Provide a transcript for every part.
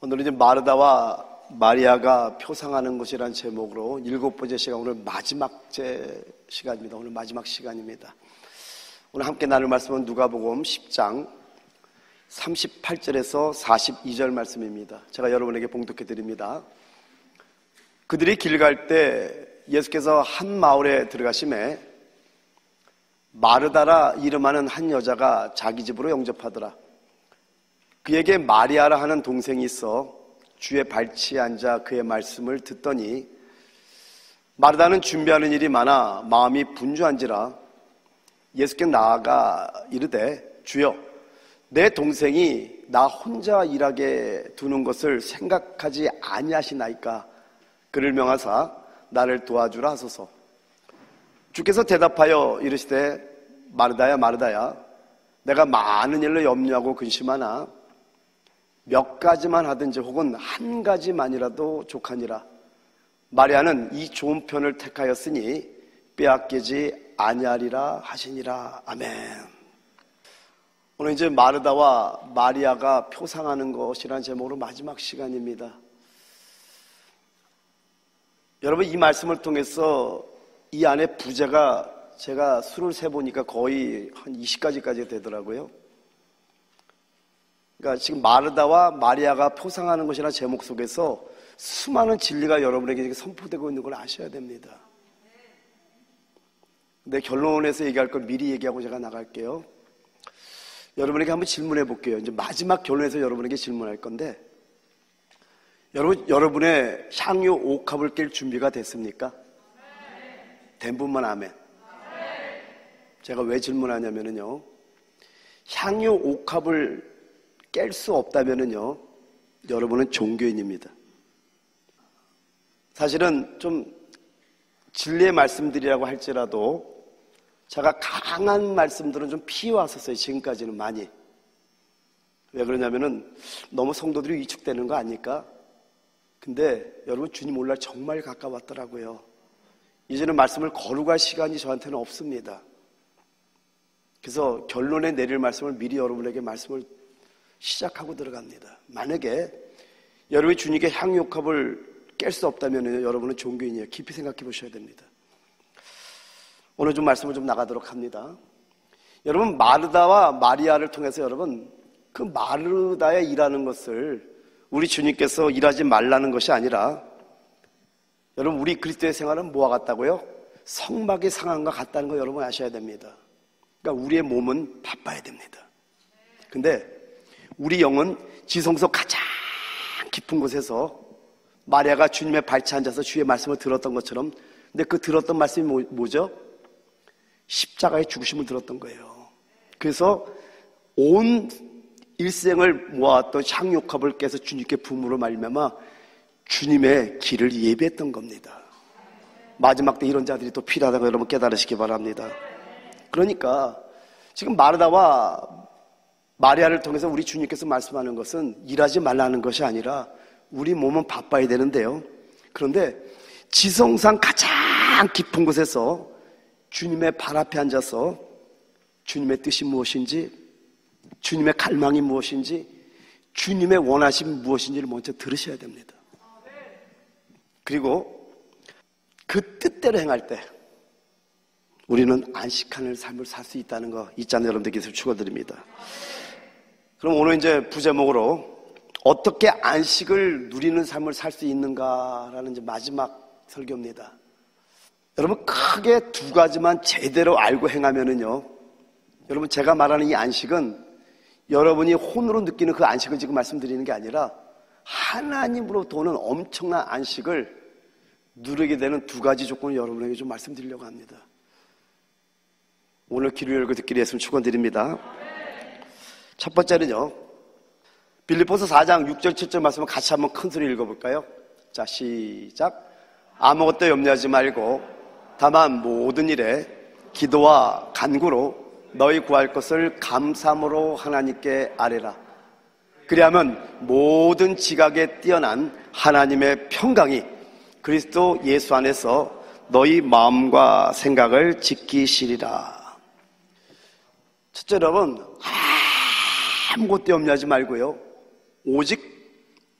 오늘은 이제 마르다와 마리아가 표상하는 것이라는 제목으로 7번째 시간, 오늘 마지막 시간입니다. 오늘 마지막 시간입니다. 오늘 함께 나눌 말씀은 누가복음 10장 38절에서 42절 말씀입니다. 제가 여러분에게 봉독해 드립니다. 그들이 길 갈 때 예수께서 한 마을에 들어가심에 마르다라 이름하는 한 여자가 자기 집으로 영접하더라. 그에게 마리아라 하는 동생이 있어 주의 발치에 앉아 그의 말씀을 듣더니 마르다는 준비하는 일이 많아 마음이 분주한지라 예수께 나아가 이르되 주여 내 동생이 나 혼자 일하게 두는 것을 생각하지 아니하시나이까 그를 명하사 나를 도와주라 하소서. 주께서 대답하여 이르시되 마르다야 마르다야 내가 많은 일로 염려하고 근심하나 몇 가지만 하든지 혹은 한 가지만이라도 족하니라. 마리아는 이 좋은 편을 택하였으니 빼앗기지 아니하리라 하시니라. 아멘. 오늘 이제 마르다와 마리아가 표상하는 것이라는 제목으로 마지막 시간입니다. 여러분, 이 말씀을 통해서 이 안에 부제가 제가 수를 세보니까 거의 한 20가지까지 되더라고요. 그러니까 지금 마르다와 마리아가 표상하는 것이라는 제목 속에서 수많은 진리가 여러분에게 선포되고 있는 걸 아셔야 됩니다. 근데 결론에서 얘기할 걸 미리 얘기하고 제가 나갈게요. 여러분에게 한번 질문해 볼게요. 이제 마지막 결론에서 여러분에게 질문할 건데, 여러분의 향유 옥합을 깰 준비가 됐습니까? 된 분만 아멘. 제가 왜 질문하냐면요, 향유 옥합을 깰 수 없다면요, 여러분은 종교인입니다. 사실은 좀 진리의 말씀들이라고 할지라도 제가 강한 말씀들은 좀 피해왔었어요. 지금까지는 많이. 왜 그러냐면은 너무 성도들이 위축되는 거 아닐까? 근데 여러분, 주님 오늘날 정말 가까웠더라고요. 이제는 말씀을 거룩할 시간이 저한테는 없습니다. 그래서 결론에 내릴 말씀을 미리 여러분에게 말씀을 시작하고 들어갑니다. 만약에 여러분이 주님께 향유옥합을 깰 수 없다면 여러분은 종교인이에요. 깊이 생각해 보셔야 됩니다. 오늘 좀 말씀을 좀 나가도록 합니다. 여러분, 마르다와 마리아를 통해서 여러분, 그 마르다의 일하는 것을 우리 주님께서 일하지 말라는 것이 아니라, 여러분, 우리 그리스도의 생활은 뭐와 같다고요? 성막의 상황과 같다는 거 여러분 아셔야 됩니다. 그러니까 우리의 몸은 바빠야 됩니다. 근데 우리 영은 지성소 가장 깊은 곳에서 마리아가 주님의 발치에 앉아서 주의 말씀을 들었던 것처럼, 근데 그 들었던 말씀이 뭐죠? 십자가의 죽으심을 들었던 거예요. 그래서 온 일생을 모아왔던 향유옥합을 깨서 주님께 부음으로 말미암아 주님의 길을 예배했던 겁니다. 마지막 때 이런 자들이 또 필요하다고 여러분 깨달으시기 바랍니다. 그러니까 지금 마르다와 마리아를 통해서 우리 주님께서 말씀하는 것은 일하지 말라는 것이 아니라 우리 몸은 바빠야 되는데요, 그런데 지성상 가장 깊은 곳에서 주님의 발 앞에 앉아서 주님의 뜻이 무엇인지, 주님의 갈망이 무엇인지, 주님의 원하심이 무엇인지를 먼저 들으셔야 됩니다. 그리고 그 뜻대로 행할 때 우리는 안식하는 삶을 살 수 있다는 거 있잖아요. 여러분들께서 축원드립니다. 그럼 오늘 이제 부제목으로 어떻게 안식을 누리는 삶을 살 수 있는가라는 이제 마지막 설교입니다. 여러분, 크게 두 가지만 제대로 알고 행하면은요, 여러분, 제가 말하는 이 안식은 여러분이 혼으로 느끼는 그 안식을 지금 말씀드리는 게 아니라 하나님으로부터 오는 엄청난 안식을 누리게 되는 두 가지 조건을 여러분에게 좀 말씀드리려고 합니다. 오늘 귀를 열고 듣기를 예수님 축원드립니다. 첫 번째는요, 빌립보서 4장 6절 7절 말씀을 같이 한번 큰 소리 읽어볼까요? 자, 시작. 아무것도 염려하지 말고 다만 모든 일에 기도와 간구로 너희 구할 것을 감사함으로 하나님께 아뢰라. 그리하면 모든 지각에 뛰어난 하나님의 평강이 그리스도 예수 안에서 너희 마음과 생각을 지키시리라. 첫째, 여러분, 아무것도 염려하지 말고요, 오직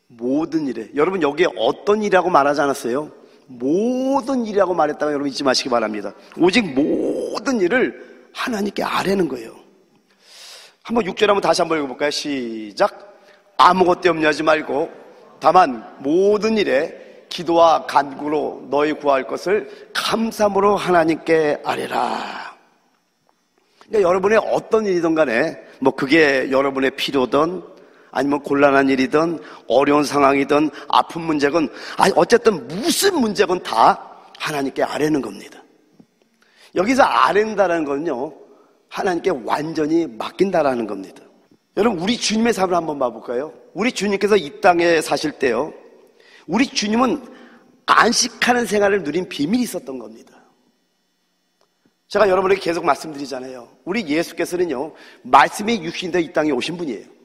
모든 일에. 여러분 여기에 어떤 일이라고 말하지 않았어요? 모든 일이라고 말했다가 여러분 잊지 마시기 바랍니다. 오직 모든 일을 하나님께 아뢰는 거예요. 한번 6절 한번 다시 한번 읽어볼까요? 시작. 아무것도 염려하지 말고 다만 모든 일에 기도와 간구로 너희 구할 것을 감사함으로 하나님께 아뢰라. 그러니까 여러분의 어떤 일이든 간에 뭐 그게 여러분의 필요든 아니면 곤란한 일이든 어려운 상황이든 아픈 문제건 어쨌든 무슨 문제건 다 하나님께 아뢰는 겁니다. 여기서 아뢰는다는 건요 하나님께 완전히 맡긴다라는 겁니다. 여러분 우리 주님의 삶을 한번 봐볼까요? 우리 주님께서 이 땅에 사실 때요 우리 주님은 안식하는 생활을 누린 비밀이 있었던 겁니다. 제가 여러분에게 계속 말씀드리잖아요. 우리 예수께서는요 말씀이 육신이 되어 이 땅에 오신 분이에요.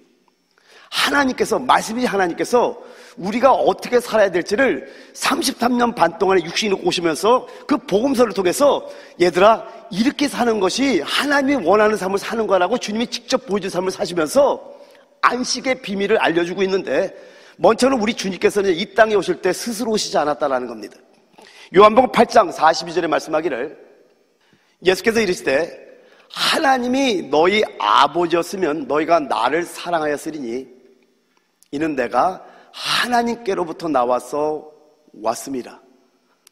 말씀이 하나님께서 우리가 어떻게 살아야 될지를 33년 반 동안에 육신이 오시면서 그 복음서를 통해서 얘들아 이렇게 사는 것이 하나님이 원하는 삶을 사는 거라고 주님이 직접 보여준 삶을 사시면서 안식의 비밀을 알려주고 있는데 먼저는 우리 주님께서는 이 땅에 오실 때 스스로 오시지 않았다라는 겁니다. 요한복음 8장 42절에 말씀하기를 예수께서 이르시되 하나님이 너희 아버지였으면 너희가 나를 사랑하였으리니 이는 내가 하나님께로부터 나와서 왔습니다.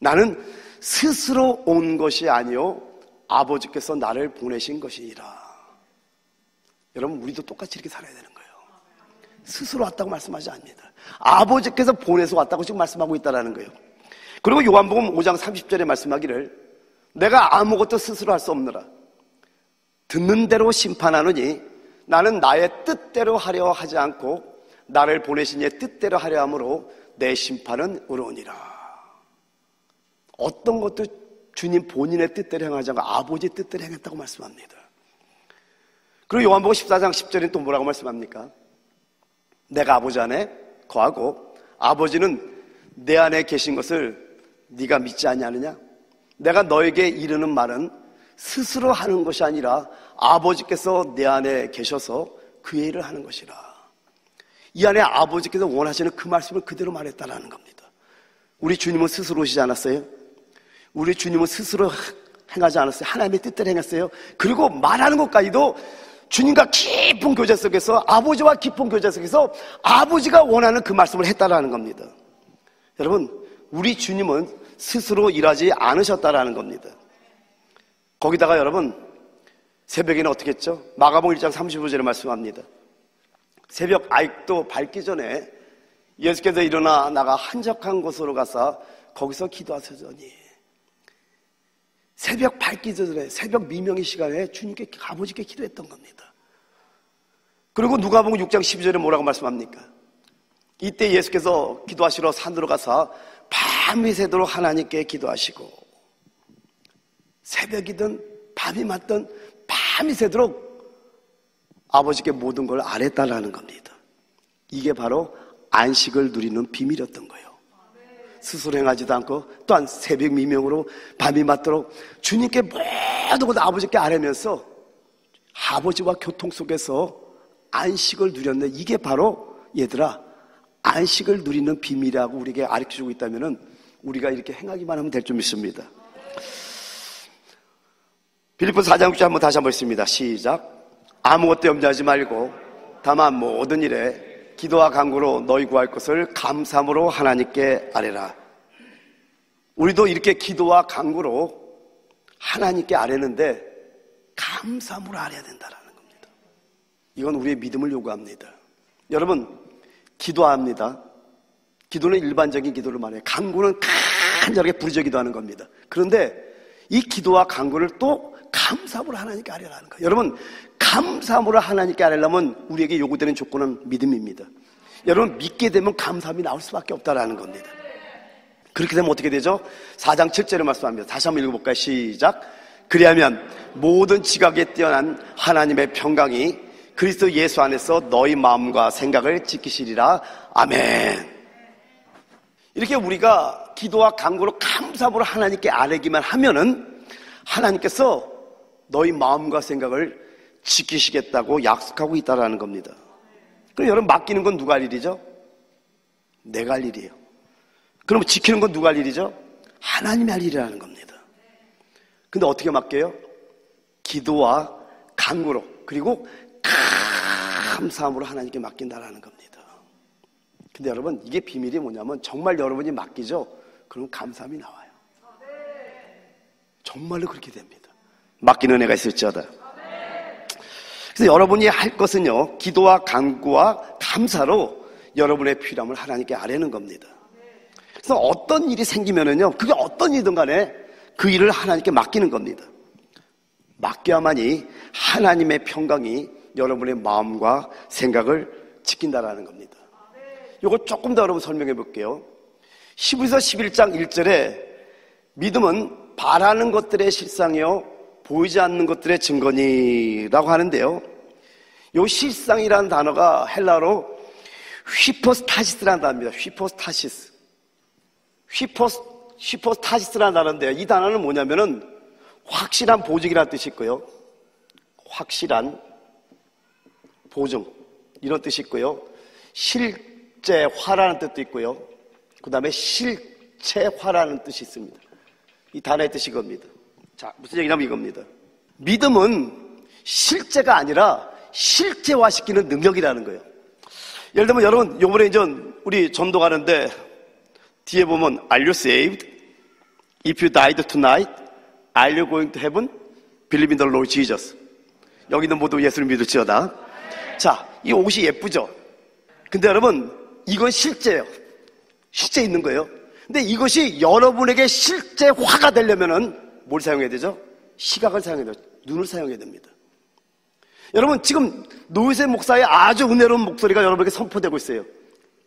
나는 스스로 온 것이 아니요 아버지께서 나를 보내신 것이니라. 여러분 우리도 똑같이 이렇게 살아야 되는 거예요. 스스로 왔다고 말씀하지 않습니다. 아버지께서 보내서 왔다고 지금 말씀하고 있다는 거예요. 그리고 요한복음 5장 30절에 말씀하기를 내가 아무것도 스스로 할 수 없느라 듣는 대로 심판하노니 나는 나의 뜻대로 하려 하지 않고 나를 보내신 이의 뜻대로 하려 함으로 내 심판은 의로우니라. 어떤 것도 주님 본인의 뜻대로 행하지 않고 아버지의 뜻대로 행했다고 말씀합니다. 그리고 요한복음 14장 10절에 또 뭐라고 말씀합니까? 내가 아버지 안에 거하고 아버지는 내 안에 계신 것을 네가 믿지 아니하느냐? 내가 너에게 이르는 말은 스스로 하는 것이 아니라 아버지께서 내 안에 계셔서 그의 일을 하는 것이라. 이 안에 아버지께서 원하시는 그 말씀을 그대로 말했다라는 겁니다. 우리 주님은 스스로 오시지 않았어요? 우리 주님은 스스로 행하지 않았어요? 하나님의 뜻대로 행했어요? 그리고 말하는 것까지도 주님과 깊은 교제 속에서 아버지와 깊은 교제 속에서 아버지가 원하는 그 말씀을 했다라는 겁니다. 여러분 우리 주님은 스스로 일하지 않으셨다라는 겁니다. 거기다가 여러분 새벽에는 어떻게 했죠? 마가복음 1장 35절에 말씀합니다. 새벽 아직도 밝기 전에 예수께서 일어나 나가 한적한 곳으로 가서 거기서 기도하시더니 새벽 밝기 전에 새벽 미명의 시간에 주님께 아버지께 기도했던 겁니다. 그리고 누가복음 6장 12절에 뭐라고 말씀합니까? 이때 예수께서 기도하시러 산으로 가서 밤이 새도록 하나님께 기도하시고 새벽이든 밤이 맞든 밤이 새도록 아버지께 모든 걸 아뢰다라는 겁니다. 이게 바로 안식을 누리는 비밀이었던 거예요. 스스로 행하지도 않고 또한 새벽 미명으로 밤이 맞도록 주님께 모든 걸 아버지께 아뢰면서 아버지와 교통 속에서 안식을 누렸는데 이게 바로 얘들아 안식을 누리는 비밀이라고 우리에게 가르쳐주고 있다면 우리가 이렇게 행하기만 하면 될 줄 믿습니다. 빌립보서 4장 6절 한번 다시 한번 읽습니다. 시작. 아무것도 염려하지 말고 다만 모든 일에 기도와 간구로 너희 구할 것을 감사함으로 하나님께 아뢰라. 우리도 이렇게 기도와 간구로 하나님께 아뢰는데 감사함으로 아뢰야 된다라는 겁니다. 이건 우리의 믿음을 요구합니다. 여러분 기도합니다. 기도는 일반적인 기도를 말해요. 간구는 간절하게 부르짖어 기도하는 겁니다. 그런데 이 기도와 간구를 또 감사함으로 하나님께 아뢰라는 거예요. 여러분 감사함으로 하나님께 아뢰려면 우리에게 요구되는 조건은 믿음입니다. 여러분 믿게 되면 감사함이 나올 수밖에 없다라는 겁니다. 그렇게 되면 어떻게 되죠? 4장 7절에 말씀합니다. 다시 한번 읽어볼까요? 시작. 그리하면 모든 지각에 뛰어난 하나님의 평강이 그리스도 예수 안에서 너희 마음과 생각을 지키시리라. 아멘. 이렇게 우리가 기도와 간구로 감사함으로 하나님께 아뢰기만 하면은 하나님께서 너희 마음과 생각을 지키시겠다고 약속하고 있다라는 겁니다. 그럼 여러분 맡기는 건 누가 할 일이죠? 내가 할 일이에요. 그럼 지키는 건 누가 할 일이죠? 하나님이 할 일이라는 겁니다. 근데 어떻게 맡겨요? 기도와 간구로, 그리고 감사함으로 하나님께 맡긴다라는 겁니다. 근데 여러분, 이게 비밀이 뭐냐면 정말 여러분이 맡기죠? 그럼 감사함이 나와요. 정말로 그렇게 됩니다. 맡기는 은혜가 있을지어다. 그래서 여러분이 할 것은요, 기도와 간구와 감사로 여러분의 필요함을 하나님께 아뢰는 겁니다. 그래서 어떤 일이 생기면은요, 그게 어떤 일이든 간에 그 일을 하나님께 맡기는 겁니다. 맡겨야만이 하나님의 평강이 여러분의 마음과 생각을 지킨다라는 겁니다. 이거 조금 더 여러분 설명해 볼게요. 히브리서 11장 1절에 믿음은 바라는 것들의 실상이요 보이지 않는 것들의 증거니라고 하는데요, 이 실상이라는 단어가 헬라어로 휘포스타시스라는 단어입니다. 휘포스타시스라는 단어인데요, 이 단어는 뭐냐면은 확실한 보증이라는 뜻이 있고요, 확실한 보증 이런 뜻이 있고요, 실제화라는 뜻도 있고요, 그 다음에 실체화라는 뜻이 있습니다. 이 단어의 뜻이 이겁니다. 자, 무슨 얘기냐면 이겁니다. 믿음은 실제가 아니라 실제화시키는 능력이라는 거예요. 예를 들면 여러분, 요번에 이제 우리 전도 가는데 뒤에 보면 Are you saved? If you died tonight, are you going to heaven? Believe in the Lord Jesus. 여기는 모두 예수를 믿을지어다. 자, 이 옷이 예쁘죠? 근데 여러분, 이건 실제예요. 실제 있는 거예요. 근데 이것이 여러분에게 실제화가 되려면은 뭘 사용해야 되죠? 시각을 사용해야 돼요. 눈을 사용해야 됩니다. 여러분, 지금 노유세 목사의 아주 은혜로운 목소리가 여러분에게 선포되고 있어요.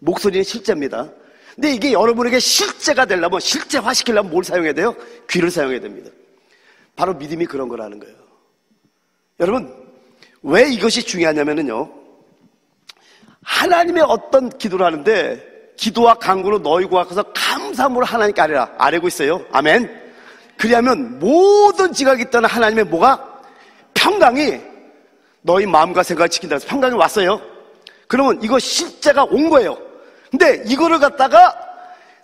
목소리는 실제입니다. 근데 이게 여러분에게 실제가 되려면, 실제화시키려면 뭘 사용해야 돼요? 귀를 사용해야 됩니다. 바로 믿음이 그런 거라는 거예요. 여러분, 왜 이것이 중요하냐면요, 하나님의 어떤 기도를 하는데 기도와 간구로 너희 구하셔서 감사함으로 하나님께 아뢰고 있어요. 아멘. 그리하면 모든 지각이 있던 하나님의 뭐가? 평강이 너희 마음과 생각을 지킨다 해서 평강이 왔어요. 그러면 이거 실제가 온 거예요. 근데 이거를 갖다가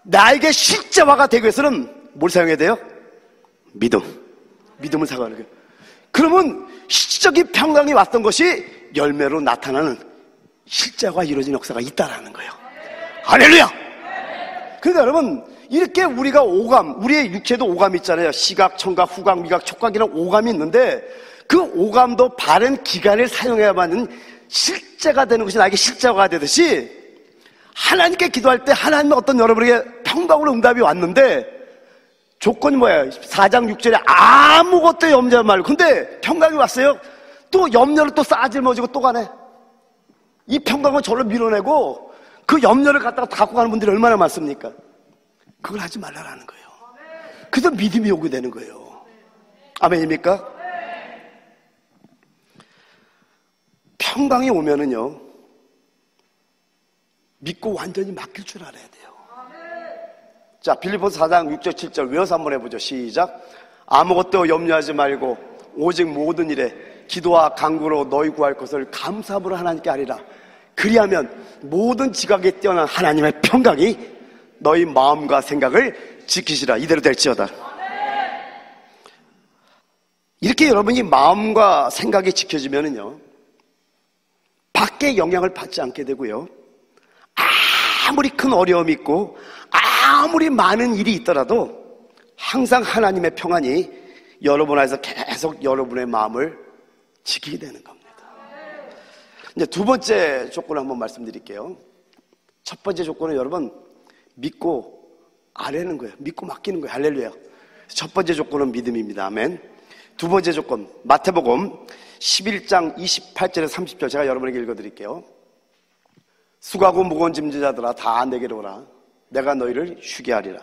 나에게 실제화가 되기 위해서는 뭘 사용해야 돼요? 믿음을 사용하는 거예요. 그러면 실질적인 평강이 왔던 것이 열매로 나타나는 실제화가 이루어진 역사가 있다라는 거예요. 할렐루야! 그러니까 여러분, 이렇게 우리가 오감, 우리의 육체도 오감이 있잖아요. 시각, 청각, 후각, 미각, 촉각 이런 오감이 있는데 그 오감도 바른 기관을 사용해야만 실제가 되는 것이 나에게 실제화가 되듯이 하나님께 기도할 때 하나님은 어떤 여러분에게 평강으로 응답이 왔는데 조건이 뭐예요? 4장 6절에 아무것도 염려하지 말고, 근데 평강이 왔어요. 또 염려를 또 싸질머지고 또 가네. 이 평강을 저를 밀어내고 그 염려를 갖다가 갖고 가는 분들이 얼마나 많습니까? 그걸 하지 말라라는 거예요. 그래서 믿음이 오게 되는 거예요. 아멘입니까? 평강이 오면은요, 믿고 완전히 맡길 줄 알아야 돼요. 자, 빌립보서 4장 6절 7절 외워서 한번 해보죠. 시작. 아무것도 염려하지 말고 오직 모든 일에 기도와 간구로 너희 구할 것을 감사함으로 하나님께 아뢰라. 그리하면 모든 지각에 뛰어난 하나님의 평강이 너희 마음과 생각을 지키시라. 이대로 될지어다. 이렇게 여러분이 마음과 생각이 지켜지면은요, 밖에 영향을 받지 않게 되고요, 아무리 큰 어려움이 있고 아무리 많은 일이 있더라도 항상 하나님의 평안이 여러분 안에서 계속 여러분의 마음을 지키게 되는 겁니다. 이제 두 번째 조건을 한번 말씀드릴게요. 첫 번째 조건은 여러분, 믿고 아뢰는 거예요. 믿고 맡기는 거예요. 할렐루야. 첫 번째 조건은 믿음입니다. 아멘. 두 번째 조건, 마태복음 11장 28절에서 30절 제가 여러분에게 읽어드릴게요. 수고하고 무거운 짐진자들아 다 내게로 오라. 내가 너희를 쉬게 하리라.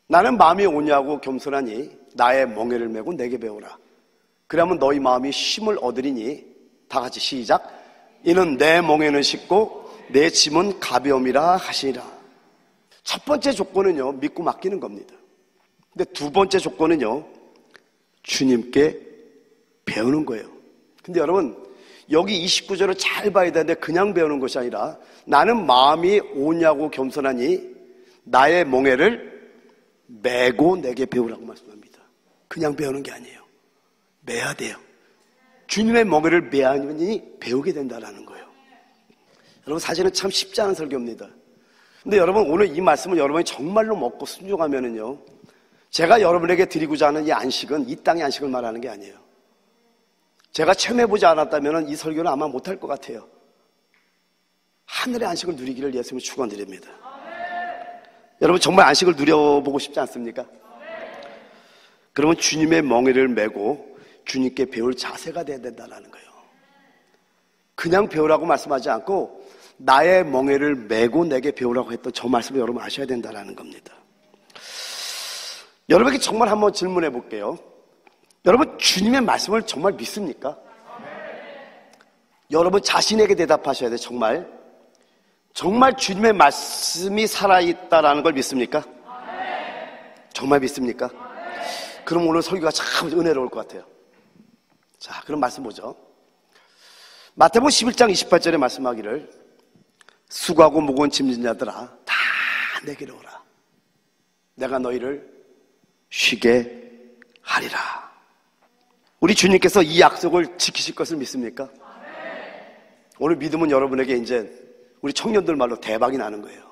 나는 마음이 온유하고 겸손하니 나의 멍에를 메고 내게 배우라. 그러면 너희 마음이 쉼을 얻으리니. 다 같이 시작. 이는 내 멍에는 쉽고 내 짐은 가벼움이라 하시니라. 첫 번째 조건은요, 믿고 맡기는 겁니다. 근데 두 번째 조건은요, 주님께 배우는 거예요. 근데 여러분, 여기 29절을 잘 봐야 되는데 그냥 배우는 것이 아니라 나는 마음이 오냐고 겸손하니 나의 멍에를 메고 내게 배우라고 말씀합니다. 그냥 배우는 게 아니에요. 매야 돼요. 주님의 멍에를 매야니 배우게 된다는 거예요. 여러분, 사실은 참 쉽지 않은 설교입니다. 근데 여러분, 오늘 이 말씀을 여러분이 정말로 먹고 순종하면은요, 제가 여러분에게 드리고자 하는 이 안식은 이 땅의 안식을 말하는 게 아니에요. 제가 체험해보지 않았다면 이 설교는 아마 못할 것 같아요. 하늘의 안식을 누리기를 예수님을 축원드립니다. 여러분, 정말 안식을 누려보고 싶지 않습니까? 그러면 주님의 멍에를 메고 주님께 배울 자세가 돼야 된다는 거예요. 그냥 배우라고 말씀하지 않고 나의 멍에를 메고 내게 배우라고 했던 저 말씀을 여러분 아셔야 된다는 겁니다. 여러분에게 정말 한번 질문해 볼게요. 여러분, 주님의 말씀을 정말 믿습니까? 여러분 자신에게 대답하셔야 돼요. 정말 주님의 말씀이 살아있다라는 걸 믿습니까? 정말 믿습니까? 그럼 오늘 설교가 참 은혜로울 것 같아요. 자, 그럼 말씀 보죠. 마태복음 11장 28절에 말씀하기를 수고하고 무거운 짐진 자들아 다 내게로 오라. 내가 너희를 쉬게 하리라. 우리 주님께서 이 약속을 지키실 것을 믿습니까? 오늘 믿음은 여러분에게 이제 우리 청년들 말로 대박이 나는 거예요.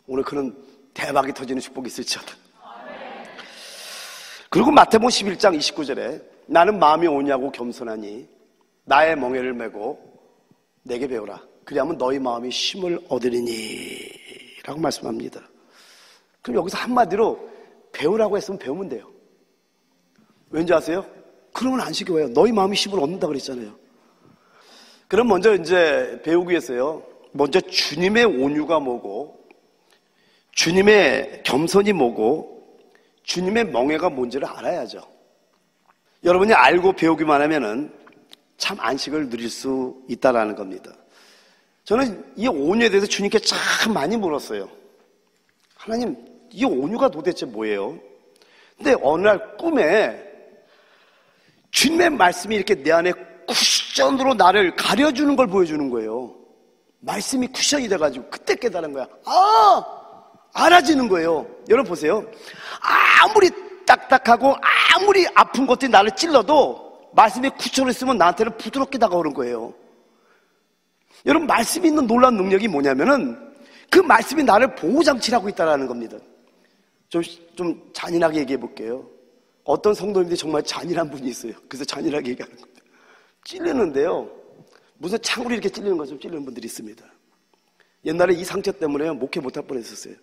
오늘 그런 대박이 터지는 축복이 있을지어다. 그리고 마태복음 11장 29절에 나는 마음이 오냐고 겸손하니 나의 멍에를 메고 내게 배우라. 그리하면 너희 마음이 쉼을 얻으리니 라고 말씀합니다. 그럼 여기서 한마디로 배우라고 했으면 배우면 돼요. 왠지 아세요? 그러면 안식이 와요. 너희 마음이 쉼을 얻는다 그랬잖아요. 그럼 먼저 이제 배우기 위해서요, 먼저 주님의 온유가 뭐고 주님의 겸손이 뭐고 주님의 멍에가 뭔지를 알아야죠. 여러분이 알고 배우기만 하면은 참 안식을 누릴 수 있다라는 겁니다. 저는 이 온유에 대해서 주님께 참 많이 물었어요. 하나님, 이 온유가 도대체 뭐예요? 근데 어느 날 꿈에 주님의 말씀이 이렇게 내 안에 쿠션으로 나를 가려주는 걸 보여주는 거예요. 말씀이 쿠션이 돼가지고 그때 깨달은 거야. 알아지는 거예요. 여러분 보세요. 아무리 딱딱하고 아무리 아픈 것들이 나를 찔러도 말씀이 쿠션을 쓰면 나한테는 부드럽게 다가오는 거예요. 여러분, 말씀이 있는 놀라운 능력이 뭐냐면은 그 말씀이 나를 보호장치를 하고 있다는 겁니다. 좀 잔인하게 얘기해 볼게요. 어떤 성도님들이 정말 잔인한 분이 있어요. 그래서 잔인하게 얘기하는 겁니다. 찔리는데요, 무슨 창으로 이렇게 찔리는 것처럼 찔리는 분들이 있습니다. 옛날에 이 상처 때문에 목회 못할 뻔했었어요.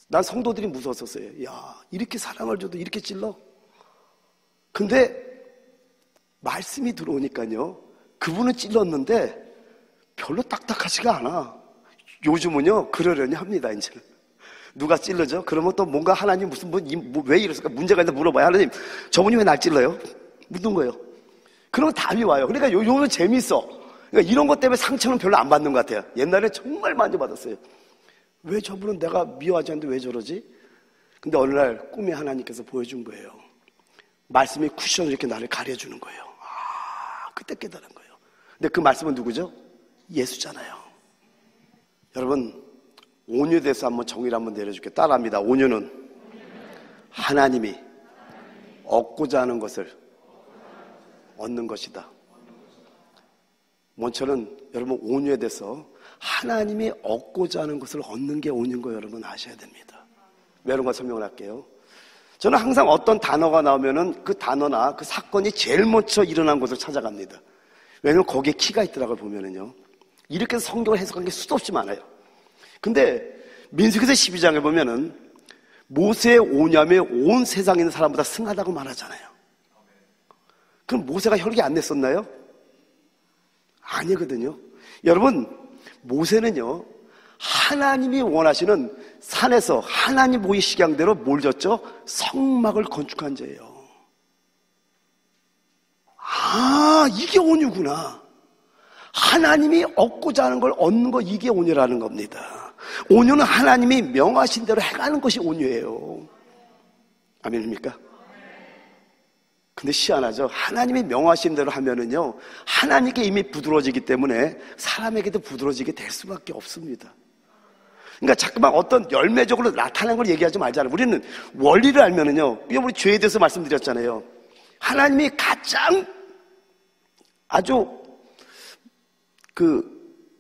난 성도들이 무서웠었어요. 야, 이렇게 사랑을 줘도 이렇게 찔러? 근데 말씀이 들어오니까요, 그분은 찔렀는데 별로 딱딱하지가 않아. 요즘은요, 그러려니 합니다, 이제는. 누가 찔러죠? 그러면 또 뭔가 하나님 무슨 왜 이랬을까? 문제가 있는데 물어봐요. 하나님, 저분이 왜 날 찔러요? 묻는 거예요. 그러면 답이 와요. 그러니까 요즘은 재밌어. 그러니까 이런 것 때문에 상처는 별로 안 받는 것 같아요. 옛날에 정말 많이 받았어요. 왜 저분은 내가 미워하지 않는데 왜 저러지? 근데 어느 날 꿈에 하나님께서 보여준 거예요. 말씀이 쿠션으로 이렇게 나를 가려주는 거예요. 그때 깨달은 거예요. 근데 그 말씀은 누구죠? 예수잖아요. 여러분, 온유에 대해서 한번 정의를 한번 내려줄게요. 따라합니다. 온유는 하나님이 얻고자 하는 것을 얻는 것이다. 먼저는 여러분, 온유에 대해서 하나님이 얻고자 하는 것을 얻는 게 온유인 거 여러분 아셔야 됩니다. 왜 그런가 설명을 할게요. 저는 항상 어떤 단어가 나오면은 그 단어나 그 사건이 제일 먼저 일어난 곳을 찾아갑니다. 왜냐면 거기에 키가 있더라고요. 보면은요, 이렇게 해서 성경을 해석한 게 수도 없이 많아요. 근데 민수기서 12장에 보면은 모세의 온유함에 온 세상에 있는 사람보다 승하다고 말하잖아요. 그럼 모세가 혈기 안 냈었나요? 아니거든요. 여러분, 모세는요, 하나님이 원하시는 산에서 하나님 보이시게 한 대로 뭘 졌죠? 성막을 건축한 자예요. 이게 온유구나. 하나님이 얻고자 하는 걸 얻는 거, 이게 온유라는 겁니다. 온유는 하나님이 명하신 대로 해가는 것이 온유예요. 아멘입니까? 근데 희한하죠. 하나님이 명하신 대로 하면은요, 하나님께 이미 부드러워지기 때문에 사람에게도 부드러워지게 될 수밖에 없습니다. 그러니까 자꾸만 어떤 열매적으로 나타나는 걸 얘기하지 말잖아요. 우리는 원리를 알면은요, 우리 죄에 대해서 말씀드렸잖아요. 하나님이 가장 아주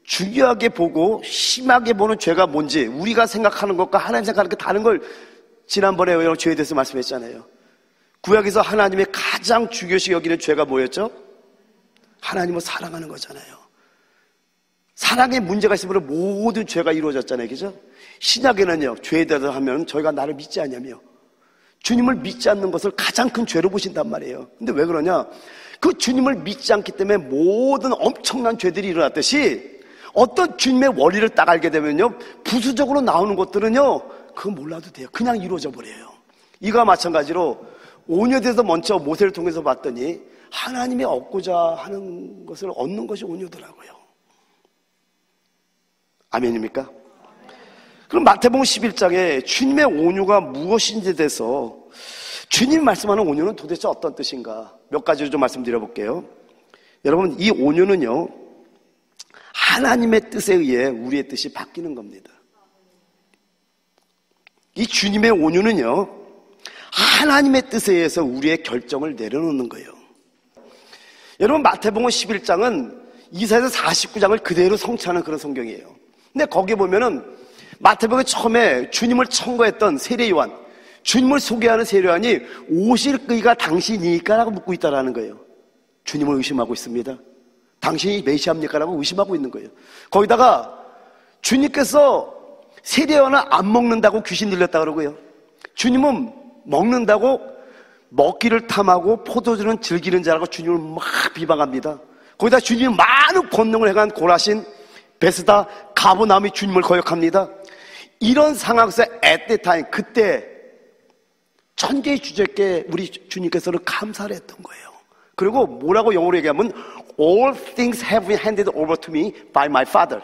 중요하게 보고 심하게 보는 죄가 뭔지, 우리가 생각하는 것과 하나님 생각하는 게 다른 걸 지난번에 죄에 대해서 말씀했잖아요. 구약에서 하나님의 가장 중요시 여기는 죄가 뭐였죠? 하나님을 사랑하는 거잖아요. 사랑에 문제가 있으면 모든 죄가 이루어졌잖아요. 그죠? 신약에는요, 죄에 대해서 하면 저희가 나를 믿지 않냐며, 주님을 믿지 않는 것을 가장 큰 죄로 보신단 말이에요. 근데 왜 그러냐? 그 주님을 믿지 않기 때문에 모든 엄청난 죄들이 일어났듯이, 어떤 주님의 원리를 딱 알게 되면요, 부수적으로 나오는 것들은요, 그거 몰라도 돼요. 그냥 이루어져 버려요. 이거와 마찬가지로 온유에 대해서 먼저 모세를 통해서 봤더니 하나님이 얻고자 하는 것을 얻는 것이 온유더라고요. 아멘입니까? 그럼 마태복음 11장에 주님의 온유가 무엇인지에 대해서, 주님 말씀하는 온유는 도대체 어떤 뜻인가, 몇 가지로 좀 말씀드려볼게요. 여러분, 이 온유는요, 하나님의 뜻에 의해 우리의 뜻이 바뀌는 겁니다. 이 주님의 온유는요, 하나님의 뜻에 의해서 우리의 결정을 내려놓는 거예요. 여러분, 마태복음 11장은 이사야서 49장을 그대로 성취하는 그런 성경이에요. 근데 거기 보면은 마태복음 처음에 주님을 청거했던 세례요한, 주님을 소개하는 세례요한이 오실 그이가 당신이니까 라고 묻고 있다라는 거예요. 주님을 의심하고 있습니다. 당신이 메시아입니까? 라고 의심하고 있는 거예요. 거기다가 주님께서 세례요한은 안 먹는다고 귀신 들렸다 그러고요, 주님은 먹는다고 먹기를 탐하고 포도주는 즐기는 자라고 주님을 막 비방합니다. 거기다 주님이 많은 권능을 행한 고라신, 베스다, 가버나움이 주님을 거역합니다. 이런 상황에서 at the time, 그때 천개의 주제께 우리 주님께서는 감사를 했던 거예요. 그리고 뭐라고 영어로 얘기하면 all things have been handed over to me by my father.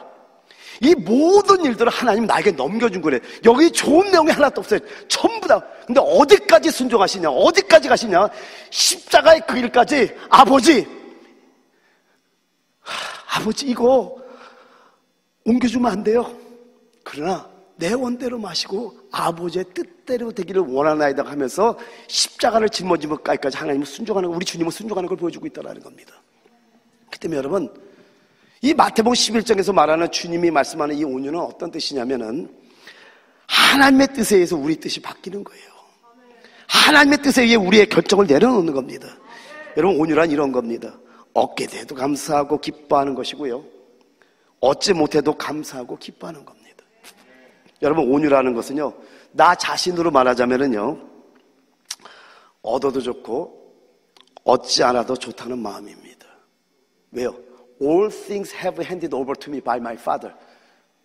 이 모든 일들을 하나님이 나에게 넘겨준 거래. 여기 좋은 내용이 하나도 없어요. 전부 다. 근데 어디까지 순종하시냐, 어디까지 가시냐, 십자가의 그 일까지. 아버지 이거 옮겨주면 안 돼요. 그러나 내 원대로 마시고 아버지의 뜻대로 되기를 원하나이다 하면서 십자가를 짊어지면 까지까지 하나님을 순종하는 거, 우리 주님을 순종하는 걸 보여주고 있다는 겁니다. 그 때문에 여러분, 이 마태복음 11장에서 말하는 주님이 말씀하는 이 온유는 어떤 뜻이냐면은 하나님의 뜻에 의해서 우리 뜻이 바뀌는 거예요. 하나님의 뜻에 의해 우리의 결정을 내려놓는 겁니다. 여러분, 온유란 이런 겁니다. 얻게 돼도 감사하고 기뻐하는 것이고요, 얻지 못해도 감사하고 기뻐하는 겁니다. 여러분, 온유라는 것은요, 나 자신으로 말하자면은요, 얻어도 좋고 얻지 않아도 좋다는 마음입니다. 왜요? All things have handed over to me by my father.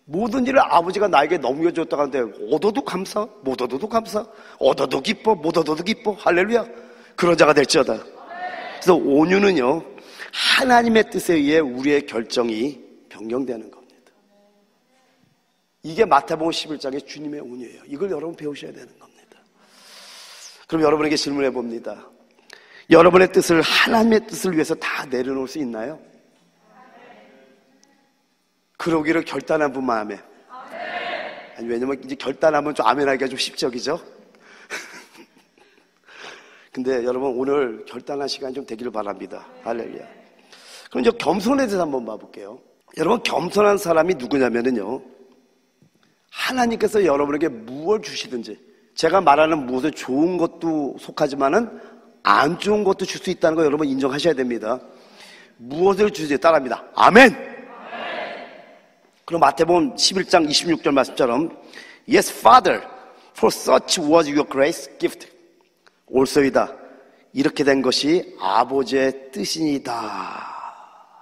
모든 일을 아버지가 나에게 넘겨줬다고 하는데 얻어도 감사, 못 얻어도 감사, 얻어도 기뻐, 못 얻어도 기뻐. 할렐루야. 그런 자가 될지어다. 그래서 온유는요, 하나님의 뜻에 의해 우리의 결정이 변경되는 겁니다. 이게 마태복음 11장의 주님의 온유예요. 이걸 여러분 배우셔야 되는 겁니다. 그럼 여러분에게 질문해 봅니다. 여러분의 뜻을 하나님의 뜻을 위해서 다 내려놓을 수 있나요? 그러기를 결단한 분만 아멘. 아니, 왜냐면 이제 결단하면 좀 아멘하기가 좀 쉽죠, 그죠? 근데 여러분, 오늘 결단할 시간이 좀 되기를 바랍니다. 할렐루야. 그럼 이제 겸손에 대해서 한번 봐볼게요. 여러분, 겸손한 사람이 누구냐면은요, 하나님께서 여러분에게 무엇을 주시든지, 제가 말하는 무엇을 좋은 것도 속하지만은 안 좋은 것도 줄 수 있다는 거 여러분 인정하셔야 됩니다. 무엇을 주시든지 따라합니다. 아멘. 그럼 마태복음 11장 26절 말씀처럼 Yes, Father, for such was your grace gift. 옳소이다. 이렇게 된 것이 아버지의 뜻이니다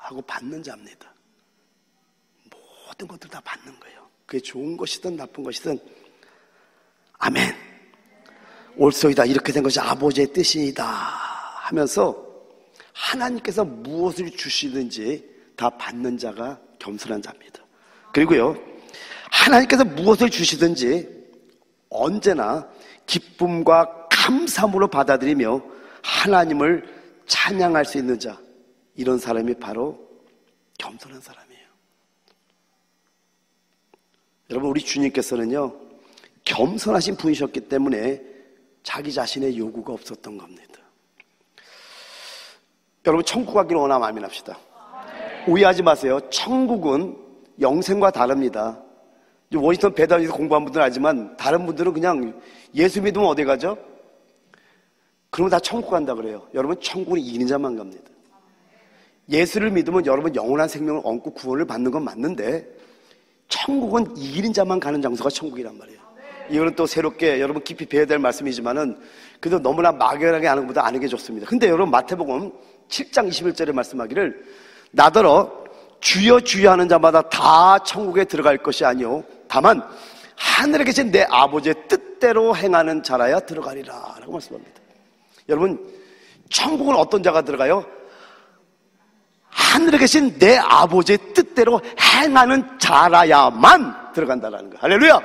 하고 받는 자입니다. 모든 것들 다 받는 거예요. 그게 좋은 것이든 나쁜 것이든 아멘. 옳소이다. 이렇게 된 것이 아버지의 뜻이니다 하면서 하나님께서 무엇을 주시든지 다 받는 자가 겸손한 자입니다. 그리고요, 하나님께서 무엇을 주시든지 언제나 기쁨과 감사함으로 받아들이며 하나님을 찬양할 수 있는 자, 이런 사람이 바로 겸손한 사람이에요. 여러분, 우리 주님께서는요, 겸손하신 분이셨기 때문에 자기 자신의 요구가 없었던 겁니다. 여러분, 천국 가기를 원하면 아멘합시다. 오해하지 마세요. 천국은 영생과 다릅니다. 워싱턴 배달에서 공부한 분들은 알지만 다른 분들은 그냥 예수 믿으면 어디 가죠? 그러면 다 천국 간다 그래요. 여러분, 천국은 2인자만 갑니다. 예수를 믿으면 여러분 영원한 생명을 얻고 구원을 받는 건 맞는데 천국은 2인자만 가는 장소가 천국이란 말이에요. 이거는 또 새롭게 여러분 깊이 배워야 될 말씀이지만은 그래도 너무나 막연하게 아는 것보다 아는 게 좋습니다. 근데 여러분, 마태복음 7장 21절에 말씀하기를 나더러 주여 주여 하는 자마다 다 천국에 들어갈 것이 아니요 다만 하늘에 계신 내 아버지의 뜻대로 행하는 자라야 들어가리라 라고 말씀합니다. 여러분, 천국은 어떤 자가 들어가요? 하늘에 계신 내 아버지의 뜻대로 행하는 자라야만 들어간다라는 거예요. 할렐루야!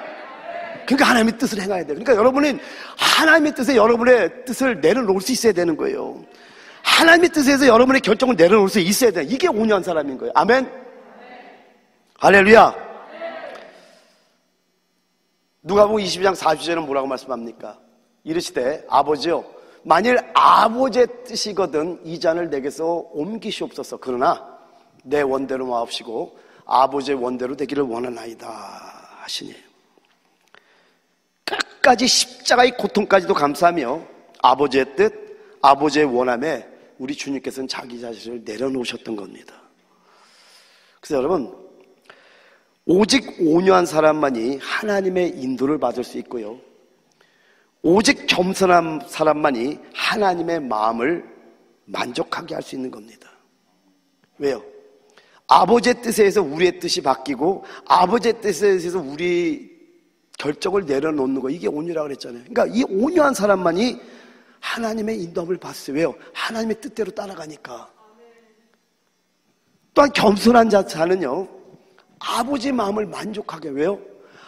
그러니까 하나님의 뜻을 행해야 돼요. 그러니까 여러분은 하나님의 뜻에 여러분의 뜻을 내려놓을 수 있어야 되는 거예요. 하나님의 뜻에서 여러분의 결정을 내려놓을 수 있어야 돼요. 이게 온유한 사람인 거예요. 아멘? 할렐루야! 누가복음 22장 40절에는 뭐라고 말씀합니까? 이르시되 아버지요, 만일 아버지의 뜻이거든 이 잔을 내게서 옮기시옵소서. 그러나 내 원대로 마옵시고 아버지의 원대로 되기를 원하나이다 하시니, 끝까지 십자가의 고통까지도 감사하며 아버지의 뜻, 아버지의 원함에 우리 주님께서는 자기 자신을 내려놓으셨던 겁니다. 그래서 여러분, 오직 온유한 사람만이 하나님의 인도를 받을 수 있고요, 오직 겸손한 사람만이 하나님의 마음을 만족하게 할 수 있는 겁니다. 왜요? 아버지의 뜻에 의해서 우리의 뜻이 바뀌고 아버지의 뜻에 의해서 우리 결정을 내려놓는 거, 이게 온유라고 그랬잖아요. 그러니까 이 온유한 사람만이 하나님의 인도함을 받았어요. 왜요? 하나님의 뜻대로 따라가니까. 또한 겸손한 자는요, 아버지의 마음을 만족하게. 왜요?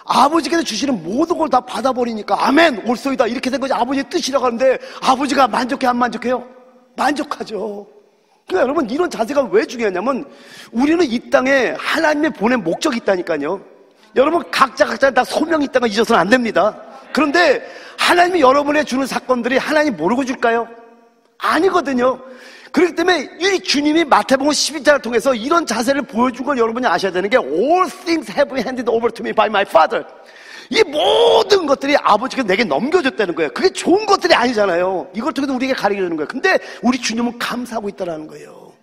아버지께서 주시는 모든 걸 다 받아버리니까 아멘 옳소이다 이렇게 된 거지. 아버지의 뜻이라고 하는데 아버지가 만족해 안 만족해요? 만족하죠. 그러니까 여러분, 이런 자세가 왜 중요하냐면 우리는 이 땅에 하나님의 보낸 목적이 있다니까요. 여러분, 각자 다 소명이 있다는 거 잊어서는 안 됩니다. 그런데 하나님이 여러분에 주는 사건들이 하나님 모르고 줄까요? 아니거든요. 그렇기 때문에 이 주님이 마태복음 12장을 통해서 이런 자세를 보여준 걸 여러분이 아셔야 되는 게 All things have been handed over to me by my father. 이 모든 것들이 아버지가 내게 넘겨줬다는 거예요. 그게 좋은 것들이 아니잖아요. 이걸 통해서 우리에게 가르쳐주는 거예요. 근데 우리 주님은 감사하고 있다는 거예요.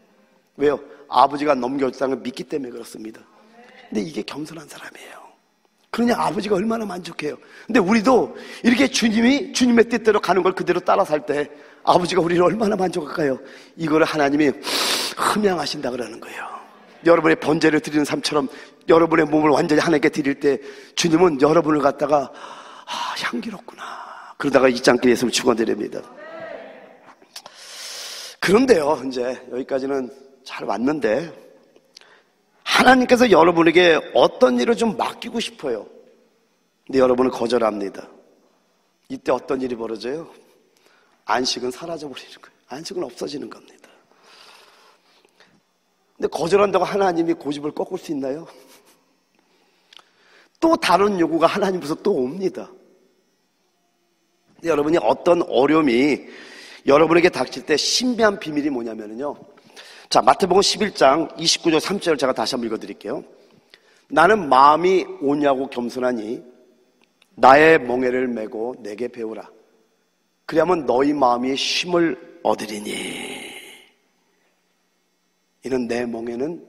왜요? 아버지가 넘겨줬다는 걸 믿기 때문에 그렇습니다. 근데 이게 겸손한 사람이에요. 그러냐, 아버지가 얼마나 만족해요. 근데 우리도 이렇게 주님이 주님의 뜻대로 가는 걸 그대로 따라 살 때 아버지가 우리를 얼마나 만족할까요? 이거를 하나님이 흠양하신다 그러는 거예요. 여러분의 번제를 드리는 삶처럼 여러분의 몸을 완전히 하나님께 드릴 때 주님은 여러분을 갖다가 향기롭구나 그러다가 잊지 않게 했으면 축원드립니다. 그런데요, 이제 여기까지는 잘 왔는데 하나님께서 여러분에게 어떤 일을 좀 맡기고 싶어요. 근데 여러분은 거절합니다. 이때 어떤 일이 벌어져요? 안식은 사라져버리는 거예요. 안식은 없어지는 겁니다. 근데 거절한다고 하나님이 고집을 꺾을 수 있나요? 또 다른 요구가 하나님께서 또 옵니다. 근데 여러분이 어떤 어려움이 여러분에게 닥칠 때 신비한 비밀이 뭐냐면요, 자, 마태복음 11장 29절 3절을 제가 다시 한번 읽어드릴게요. 나는 마음이 온유하고 겸손하니 나의 멍에를 메고 내게 배우라. 그리하면 너희 마음이 쉼을 얻으리니 이는 내 멍에는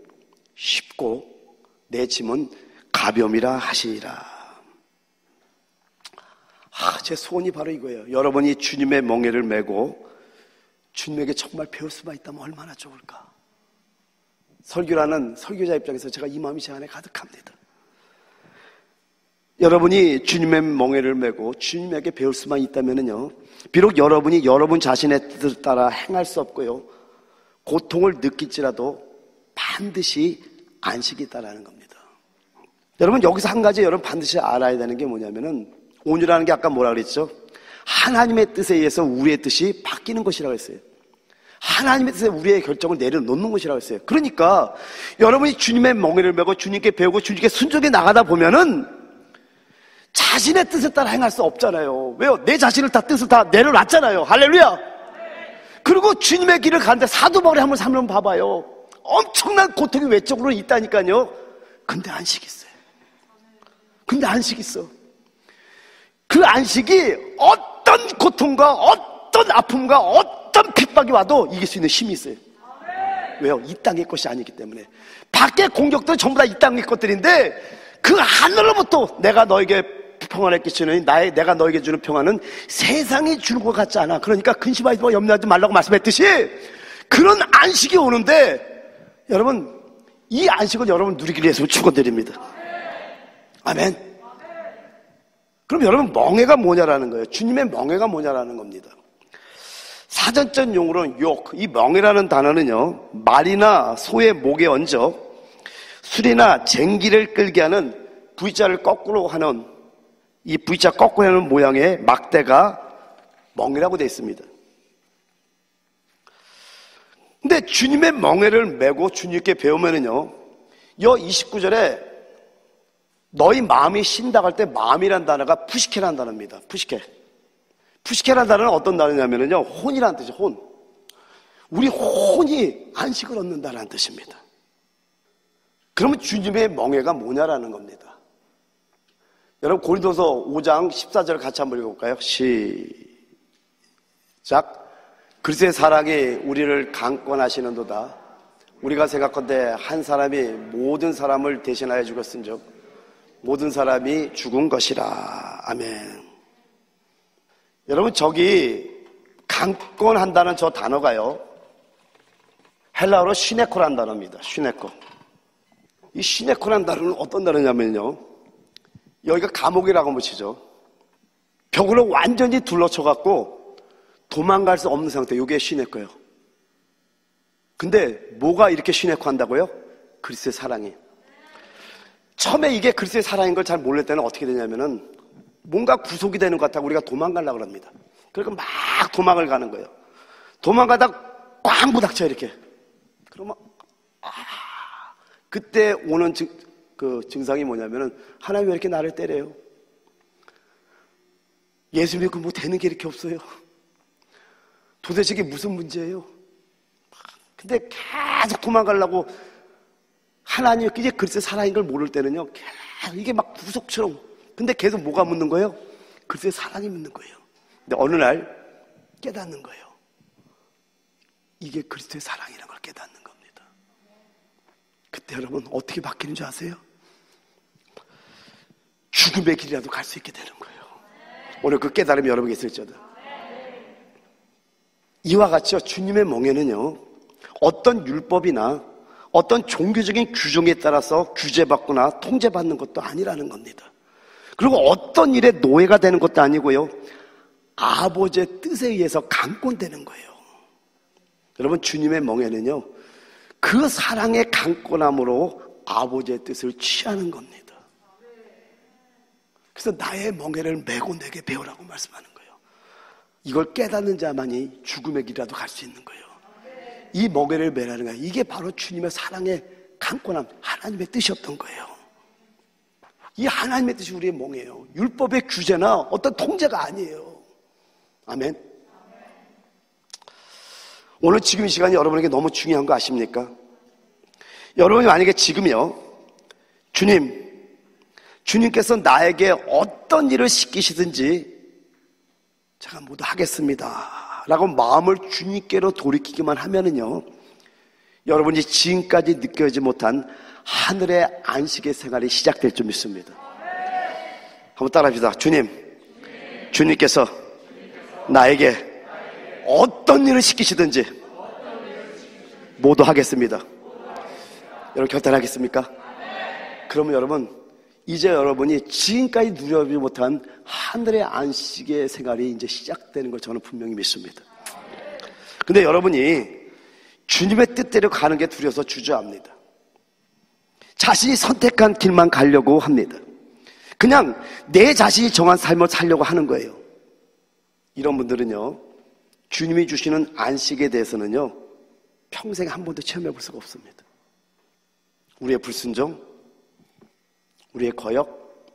쉽고 내 짐은 가벼움이라 하시니라. 제 소원이 바로 이거예요. 여러분이 주님의 멍에를 메고 주님에게 정말 배울 수만 있다면 얼마나 좋을까. 설교라는 설교자 입장에서 제가 이 마음이 제 안에 가득합니다. 여러분이 주님의 멍에를 메고 주님에게 배울 수만 있다면요, 비록 여러분이 여러분 자신의 뜻을 따라 행할 수 없고요, 고통을 느낄지라도 반드시 안식이 있다라는 겁니다. 여러분, 여기서 한 가지 여러분 반드시 알아야 되는 게 뭐냐면은, 온유라는 게 아까 뭐라 그랬죠? 하나님의 뜻에 의해서 우리의 뜻이 바뀌는 것이라고 했어요. 하나님의 뜻에 우리의 결정을 내려놓는 것이라고 했어요. 그러니까 여러분이 주님의 멍에를 메고 주님께 배우고 주님께 순종해 나가다 보면은 자신의 뜻에 따라 행할 수 없잖아요. 왜요? 내 자신을 뜻을 다 내려놨잖아요. 할렐루야. 그리고 주님의 길을 가는데 사도 바울의 한번 한번 봐봐요. 엄청난 고통이 외적으로 있다니까요. 근데 안식이 있어요. 근데 안식이 있어. 그 안식이 어떤 고통과 어떤 아픔과 어떤 핍박이 와도 이길 수 있는 힘이 있어요. 왜요? 이 땅의 것이 아니기 때문에. 밖의 공격들은 전부 다 이 땅의 것들인데 그 하늘로부터 내가 너에게 평안을 끼치는 내가 너에게 주는 평안은 세상이 주는 것 같지 않아. 그러니까 근심하지 말고 염려하지 말라고 말씀했듯이 그런 안식이 오는데 여러분 이 안식을 여러분 누리기 위해서 축원드립니다. 아멘. 그럼 여러분 멍에가 뭐냐라는 거예요. 주님의 멍에가 뭐냐라는 겁니다. 사전적 용어로는 욕, 이 멍에라는 단어는요 말이나 소의 목에 얹어 술이나 쟁기를 끌게 하는 V자를 거꾸로 하는 이 V자 거꾸로 하는 모양의 막대가 멍에라고 되어 있습니다. 근데 주님의 멍에를 메고 주님께 배우면은요 여 29절에 너희 마음이 쉰다고 할 때 마음이란 단어가 푸시케라는 단어입니다. 푸시케라는 단어는 어떤 단어냐면요 혼이라는 뜻이에요. 혼. 우리 혼이 안식을 얻는다는 뜻입니다. 그러면 주님의 멍에가 뭐냐라는 겁니다. 여러분 고린도서 5장 14절 같이 한번 읽어볼까요? 시작. 그리스도의 사랑이 우리를 강권하시는도다. 우리가 생각건대 한 사람이 모든 사람을 대신하여 죽었은즉 모든 사람이 죽은 것이라. 아멘. 여러분 저기 강권한다는 저 단어가요 헬라어로 시네코라는 단어입니다. 시네코. 이 시네코라는 단어는 어떤 단어냐면요 여기가 감옥이라고 한번 치죠. 벽으로 완전히 둘러쳐갖고 도망갈 수 없는 상태. 이게 시네코예요. 근데 뭐가 이렇게 시네코 한다고요? 그리스도의 사랑이. 처음에 이게 그리스도의 사랑인 걸 잘 몰랐을 때는 어떻게 되냐면은 뭔가 구속이 되는 것 같다고 우리가 도망가려고 합니다. 그러니까 막 도망을 가는 거예요. 도망가다가 꽝 부닥쳐 이렇게. 그러면 그때 오는 증상이 뭐냐면은 하나님 왜 이렇게 나를 때려요? 예수 믿고 뭐 되는 게 이렇게 없어요. 도대체 이게 무슨 문제예요? 근데 계속 도망가려고 하나님 이제 그리스도의 사랑인 걸 모를 때는요 계속 이게 막 구속처럼. 근데 계속 뭐가 묻는 거예요? 그리스도의 사랑이 묻는 거예요. 근데 어느 날 깨닫는 거예요. 이게 그리스도의 사랑이라는 걸 깨닫는 겁니다. 그때 여러분 어떻게 바뀌는 줄 아세요? 죽음의 길이라도 갈 수 있게 되는 거예요. 오늘 그 깨달음이 여러분에게 있을지어다. 이와 같이요 주님의 멍에는요 어떤 율법이나 어떤 종교적인 규정에 따라서 규제받거나 통제받는 것도 아니라는 겁니다. 그리고 어떤 일에 노예가 되는 것도 아니고요 아버지의 뜻에 의해서 강권되는 거예요. 여러분 주님의 멍에는요 그 사랑의 강권함으로 아버지의 뜻을 취하는 겁니다. 그래서 나의 멍에를 메고 내게 배우라고 말씀하는 거예요. 이걸 깨닫는 자만이 죽음의 길이라도 갈 수 있는 거예요. 이 멍에를 메라는 거예요. 이게 바로 주님의 사랑의 강권함, 하나님의 뜻이었던 거예요. 이 하나님의 뜻이 우리의 멍에예요. 율법의 규제나 어떤 통제가 아니에요. 아멘. 오늘 지금 이 시간이 여러분에게 너무 중요한 거 아십니까? 여러분이 만약에 지금요 주님께서 나에게 어떤 일을 시키시든지 제가 모두 하겠습니다 라고 마음을 주님께로 돌이키기만 하면은요 여러분이 지금까지 느껴지지 못한 하늘의 안식의 생활이 시작될 줄 믿습니다. 한번 따라합시다. 주님께서 나에게 어떤 일을 시키시든지 모두 하겠습니다. 여러분 결단하겠습니까? 그러면 여러분 이제 여러분이 지금까지 누려보지 못한 하늘의 안식의 생활이 이제 시작되는 걸 저는 분명히 믿습니다. 근데 여러분이 주님의 뜻대로 가는 게 두려워서 주저합니다. 자신이 선택한 길만 가려고 합니다. 그냥 내 자신이 정한 삶을 살려고 하는 거예요. 이런 분들은요, 주님이 주시는 안식에 대해서는요, 평생 한 번도 체험해 볼 수가 없습니다. 우리의 불순종, 우리의 거역,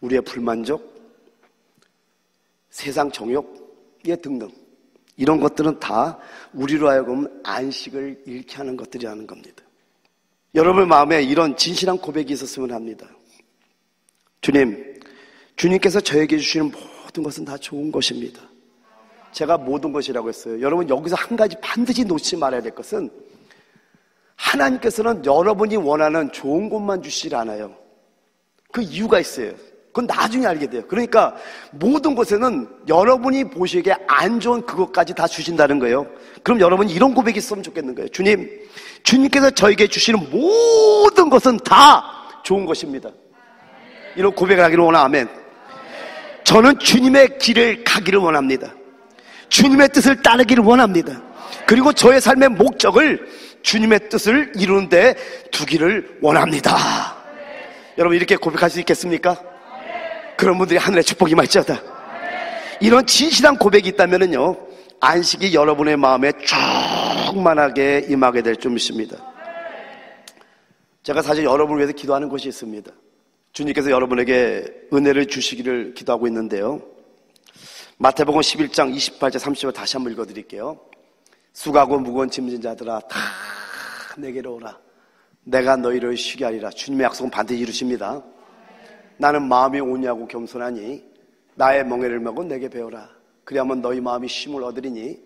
우리의 불만족, 세상 정욕, 등등. 이런 것들은 다 우리로 하여금 안식을 잃게 하는 것들이라는 겁니다. 여러분 마음에 이런 진실한 고백이 있었으면 합니다. 주님께서 저에게 주시는 모든 것은 다 좋은 것입니다. 제가 모든 것이라고 했어요. 여러분 여기서 한 가지 반드시 놓치지 말아야 될 것은 하나님께서는 여러분이 원하는 좋은 것만 주시지 않아요. 그 이유가 있어요. 그건 나중에 알게 돼요. 그러니까 모든 것에는 여러분이 보시기에 안 좋은 그것까지 다 주신다는 거예요. 그럼 여러분이 이런 고백이 있으면 좋겠는 거예요. 주님께서 저에게 주시는 모든 것은 다 좋은 것입니다. 이런 고백을 하기를 원하. 아멘. 저는 주님의 길을 가기를 원합니다. 주님의 뜻을 따르기를 원합니다. 그리고 저의 삶의 목적을 주님의 뜻을 이루는 데 두기를 원합니다. 여러분 이렇게 고백할 수 있겠습니까? 그런 분들이 하늘의 축복이 임할지어다. 이런 진실한 고백이 있다면요, 안식이 여러분의 마음에 충만하게 임하게 될 줄 믿습니다. 제가 사실 여러분을 위해서 기도하는 것이 있습니다. 주님께서 여러분에게 은혜를 주시기를 기도하고 있는데요, 마태복음 11장 28절 30절 다시 한번 읽어드릴게요. 수고하고 무거운 짐진 자들아 다 내게로 오라. 내가 너희를 쉬게 하리라. 주님의 약속은 반드시 이루십니다. 나는 마음이 온유하고 겸손하니 나의 멍에를 메고 내게 배우라. 그리하면 너희 마음이 쉼을 얻으리니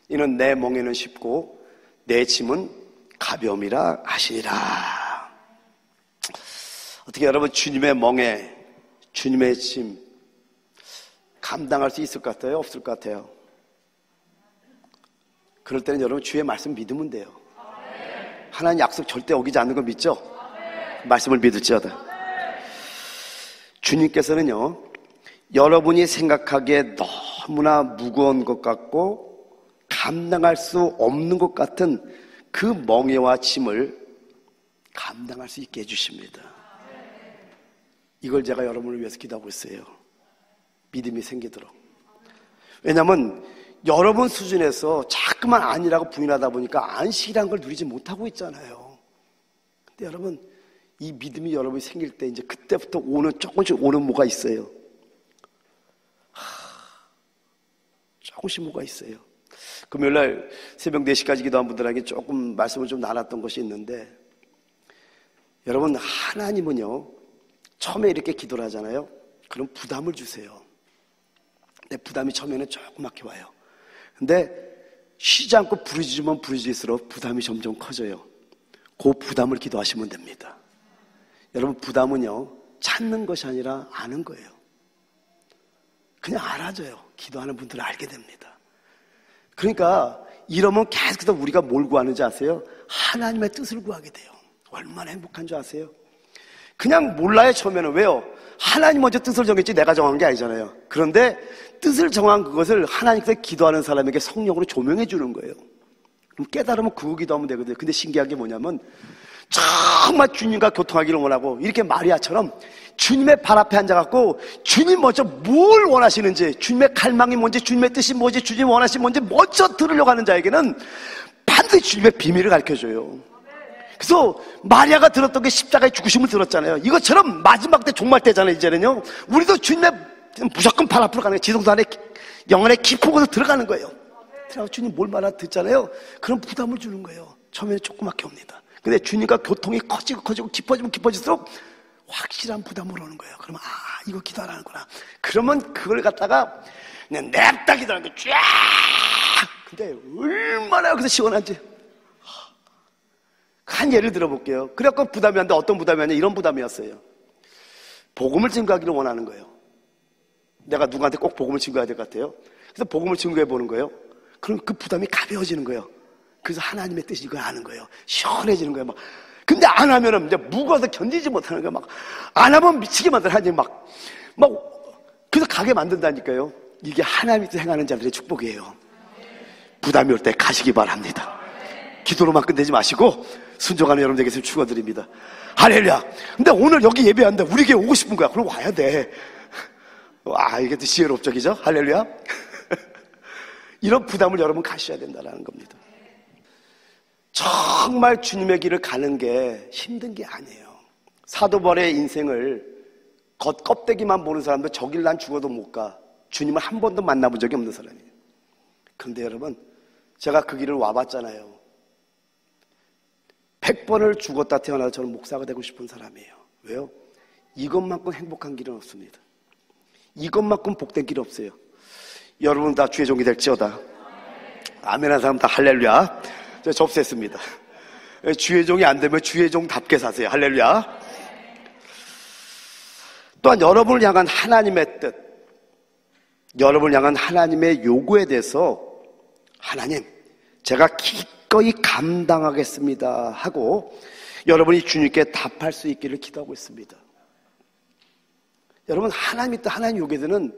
이는 내 멍에는 쉽고 내 짐은 가벼움이라 하시니라. 어떻게 여러분 주님의 멍에, 주님의 짐 감당할 수 있을 것 같아요? 없을 것 같아요? 그럴 때는 여러분 주의 말씀 믿으면 돼요. 하나님 약속 절대 어기지 않는 거 믿죠? 말씀을 믿을지어다. 주님께서는요, 여러분이 생각하기에 너무나 무거운 것 같고 감당할 수 없는 것 같은 그 멍에와 짐을 감당할 수 있게 해주십니다. 이걸 제가 여러분을 위해서 기도하고 있어요. 믿음이 생기도록. 왜냐하면 여러분 수준에서 자꾸만 아니라고 부인하다 보니까 안식이라는 걸 누리지 못하고 있잖아요. 근데 여러분 이 믿음이 여러분이 생길 때 이제 그때부터 조금씩 오는 뭐가 있어요. 조금씩 뭐가 있어요. 금요일날 새벽 4시까지 기도한 분들에게 조금 말씀을 좀 나눴던 것이 있는데, 여러분 하나님은요 처음에 이렇게 기도를 하잖아요. 그럼 부담을 주세요. 근데 부담이 처음에는 조그맣게 와요. 근데 쉬지 않고 부르짖으면 부르짖을수록 부담이 점점 커져요. 그 부담을 기도하시면 됩니다. 여러분 부담은요 찾는 것이 아니라 아는 거예요. 그냥 알아져요. 기도하는 분들은 알게 됩니다. 그러니까 이러면 계속해서 우리가 뭘 구하는지 아세요? 하나님의 뜻을 구하게 돼요. 얼마나 행복한 줄 아세요? 그냥 몰라요 처음에는. 왜요? 하나님 먼저 뜻을 정했지 내가 정한 게 아니잖아요. 그런데 뜻을 정한 그것을 하나님께서 기도하는 사람에게 성령으로 조명해 주는 거예요. 그럼 깨달으면 그거 기도하면 되거든요. 근데 신기한 게 뭐냐면 정말 주님과 교통하기를 원하고 이렇게 마리아처럼 주님의 발 앞에 앉아갖고 주님 먼저 뭘 원하시는지, 주님의 갈망이 뭔지, 주님의 뜻이 뭔지, 주님 원하시는 뭔지 먼저 들으려고 하는 자에게는 반드시 주님의 비밀을 가르쳐줘요. 그래서 마리아가 들었던 게 십자가의 죽으심을 들었잖아요. 이것처럼 마지막 때 종말 때잖아요. 이제는요 우리도 주님의 무조건 발 앞으로 가는 거예요. 지성소 안에 영안의 깊은 곳으로 들어가는 거예요. 그래서 주님 뭘 말하 듣잖아요. 그런 부담을 주는 거예요. 처음에는 조그맣게 옵니다. 근데 주님과 교통이 커지고 깊어지면 깊어질수록 확실한 부담으로 오는 거예요. 그러면 이거 기도하라는구나. 그러면 그걸 갖다가 그냥 냅다 기도하는 거예요. 쫙. 근데 얼마나 여기서 시원한지. 한 예를 들어볼게요. 그래갖고 부담이 왔는데 어떤 부담이 왔냐, 이런 부담이었어요. 복음을 증거하기를 원하는 거예요. 내가 누구한테 꼭 복음을 증거해야 될 것 같아요. 그래서 복음을 증거해 보는 거예요. 그럼 그 부담이 가벼워지는 거예요. 그래서 하나님의 뜻이 이걸 아는 거예요. 시원해지는 거예요. 막. 근데 안 하면은 이제 무거워서 견디지 못하는 거예요. 막. 안 하면 미치게 만들어. 하나님 막. 그래서 가게 만든다니까요. 이게 하나님이 행하는 자들의 축복이에요. 부담이 올 때 가시기 바랍니다. 기도로만 끝내지 마시고 순종하는 여러분에게 축원드립니다. 할렐루야. 근데 오늘 여기 예배한다. 우리 교회 오고 싶은 거야. 그럼 와야 돼. 이게 또 지혜롭적이죠? 할렐루야. 이런 부담을 여러분 가셔야 된다는 겁니다. 정말 주님의 길을 가는 게 힘든 게 아니에요. 사도 바울의 인생을 겉껍데기만 보는 사람도 저 길 난 죽어도 못 가. 주님을 한 번도 만나본 적이 없는 사람이에요. 그런데 여러분, 제가 그 길을 와봤잖아요. 100번을 죽었다 태어나서 저는 목사가 되고 싶은 사람이에요. 왜요? 이것만큼 행복한 길은 없습니다. 이것만큼 복된 길은 없어요. 여러분 다 주의 종이 될지어다. 아멘 한 사람 다 할렐루야. 제가 접수했습니다. 주의 종이 안 되면 주의 종답게 사세요. 할렐루야. 또한 여러분을 향한 하나님의 뜻, 여러분을 향한 하나님의 요구에 대해서 하나님, 제가 기꺼이 감당하겠습니다 하고 여러분이 주님께 답할 수 있기를 기도하고 있습니다. 여러분, 하나님이 또 하나님 요구에 대해서는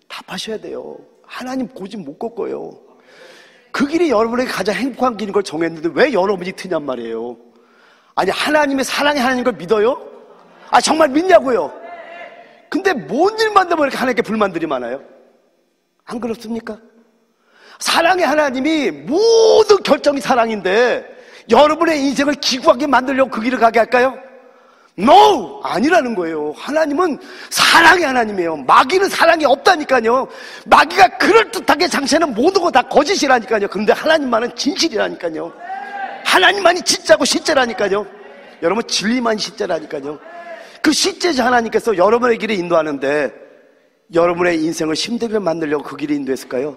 답하셔야 돼요. 하나님 고집 못 꺾어요. 그 길이 여러분에게 가장 행복한 길인 걸 정했는데 왜 여러분이 트냔 말이에요. 아니, 하나님의 사랑의 하나님인 걸 믿어요? 정말 믿냐고요? 근데 뭔 일만 되면 이렇게 하나님께 불만들이 많아요? 안 그렇습니까? 사랑의 하나님이 모든 결정이 사랑인데 여러분의 인생을 기구하게 만들려고 그 길을 가게 할까요? No! 아니라는 거예요. 하나님은 사랑의 하나님이에요. 마귀는 사랑이 없다니까요. 마귀가 그럴듯하게 장치하는 모든 거 다 거짓이라니까요. 그런데 하나님만은 진실이라니까요. 하나님만이 진짜고 실제라니까요. 여러분, 진리만이 실제라니까요. 그 실제자 하나님께서 여러분의 길을 인도하는데 여러분의 인생을 힘들게 만들려고 그 길을 인도했을까요?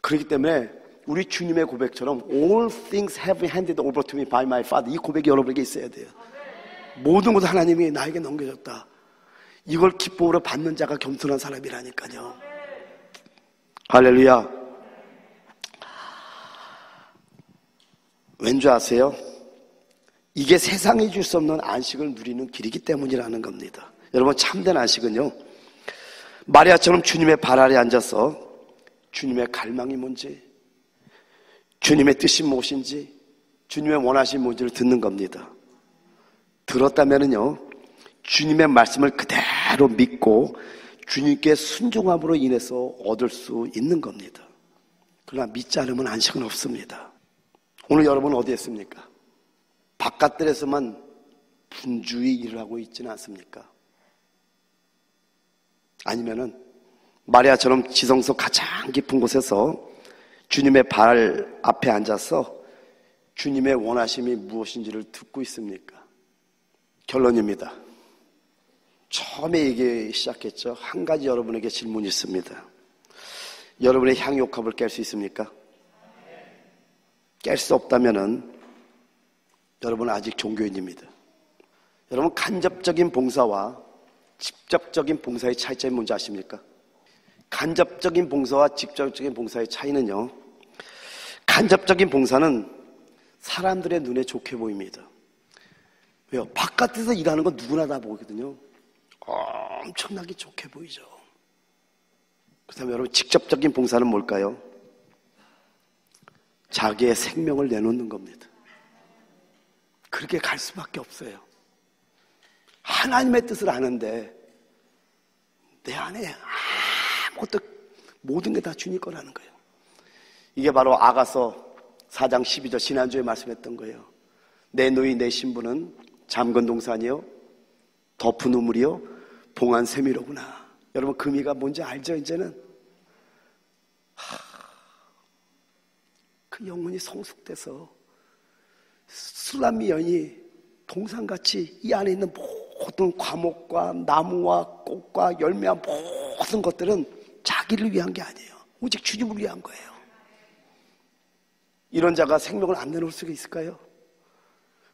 그렇기 때문에 우리 주님의 고백처럼 All things have been handed over to me by my Father, 이 고백이 여러분에게 있어야 돼요. 모든 것을 하나님이 나에게 넘겨줬다. 이걸 기쁨으로 받는 자가 겸손한 사람이라니까요. 할렐루야. 왠지 아세요? 이게 세상이 줄 수 없는 안식을 누리는 길이기 때문이라는 겁니다. 여러분, 참된 안식은요, 마리아처럼 주님의 발 아래 앉아서 주님의 갈망이 뭔지, 주님의 뜻이 무엇인지, 주님의 원하심이 뭔지를 듣는 겁니다. 들었다면은요, 주님의 말씀을 그대로 믿고 주님께 순종함으로 인해서 얻을 수 있는 겁니다. 그러나 믿지 않으면 안식은 없습니다. 오늘 여러분 어디에 있습니까? 바깥들에서만 분주히 일을 하고 있지는 않습니까? 아니면은 마리아처럼 지성소 가장 깊은 곳에서 주님의 발 앞에 앉아서 주님의 원하심이 무엇인지를 듣고 있습니까? 결론입니다. 처음에 얘기 시작했죠. 한 가지 여러분에게 질문이 있습니다. 여러분의 향유옥합을 깰 수 있습니까? 깰 수 없다면은 여러분은 아직 종교인입니다. 여러분, 간접적인 봉사와 직접적인 봉사의 차이점이 뭔지 아십니까? 간접적인 봉사와 직접적인 봉사의 차이는요, 간접적인 봉사는 사람들의 눈에 좋게 보입니다. 왜요? 바깥에서 일하는 건 누구나 다 보거든요. 엄청나게 좋게 보이죠. 그 다음에 여러분, 직접적인 봉사는 뭘까요? 자기의 생명을 내놓는 겁니다. 그렇게 갈 수밖에 없어요. 하나님의 뜻을 아는데 내 안에 아무것도, 모든 게 다 주님 거라는 거예요. 이게 바로 아가서 4장 12절 지난주에 말씀했던 거예요. 내 노이 내 신부는 잠건 동산이요, 덮은 우물이요, 봉한 샘이로구나. 여러분, 그 의미가 뭔지 알죠? 이제는 그 영혼이 성숙돼서 술람미 연이 동산같이 이 안에 있는 모든 과목과 나무와 꽃과 열매와 모든 것들은 자기를 위한 게 아니에요. 오직 주님을 위한 거예요. 이런 자가 생명을 안 내놓을 수가 있을까요?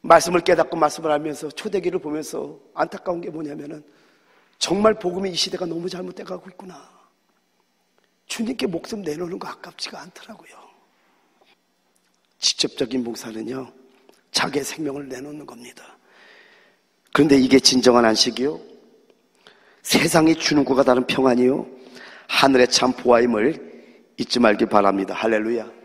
말씀을 깨닫고 말씀을 알면서 초대기를 보면서 안타까운 게 뭐냐면은 정말 복음의 이 시대가 너무 잘못돼 가고 있구나. 주님께 목숨 내놓는 거 아깝지가 않더라고요. 직접적인 봉사는요, 자기의 생명을 내놓는 겁니다. 그런데 이게 진정한 안식이요, 세상이 주는 것과 다른 평안이요, 하늘의 참 보아임을 잊지 말기 바랍니다. 할렐루야.